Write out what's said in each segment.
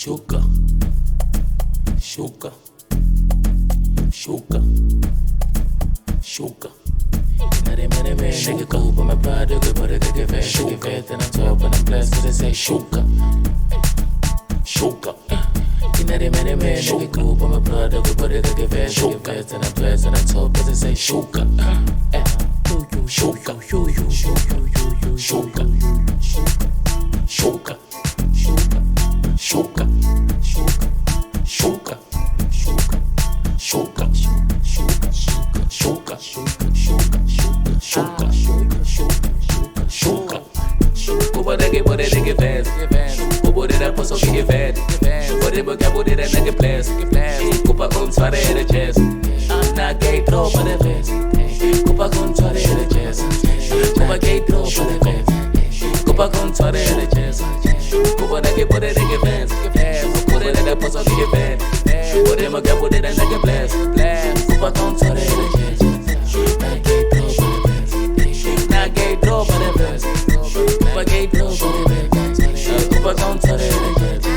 Shuka, shuka, shuka, shuka. Many nigga cool, but my pride do good, but it get fat. Get fat, then I'm top, and I'm blessed, so they say shuka, shuka. Many nigga cool, but my pride do good, but it get fat. Get fat, then I'm blessed, and I'm top, but they say shuka, shuka, shuka, shuka, shuka, shuka, shuka, shuka, shuka. Kuba dege bode dege fast. Kuba de da poso get fat. Bode boga bode da nege blast. Kuba gon tware de chest. Na gay throw for the fast. Kuba gon tware de chest. Kuba gay throw for the fast. Kuba gon tware de chest. Kuba dege bode dege fast. Bode de da poso get fat. Bode boga bode da nege blast. Kuba gon tware de chest. Kuba gon tware de chest.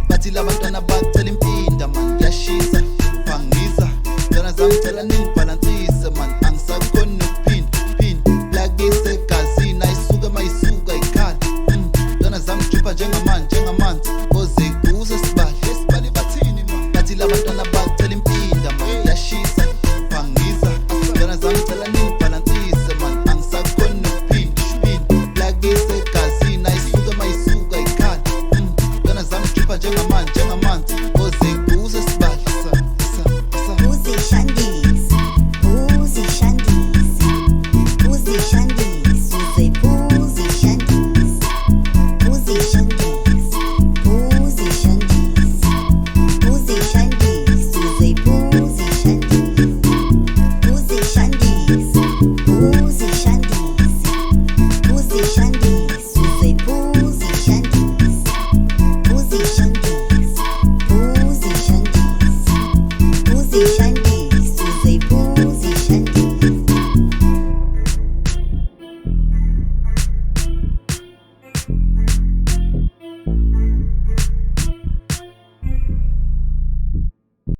Bathi labantwana bacela impinda man yashisa phangisa zona zamtshela nibalansise man angisakhoni nokuphinda lakise egazini ayisuka mayisuka ikhala zona zamjipha njengamanzi koze kuze sibali bathini man bathi labantwana bacela impinda man yashisa phangisa zona zamtshela nibalansise man angisakhoni nokuphinda lakise egazini ayisuka mayisuka ikhala zona zamjipha njengamanzi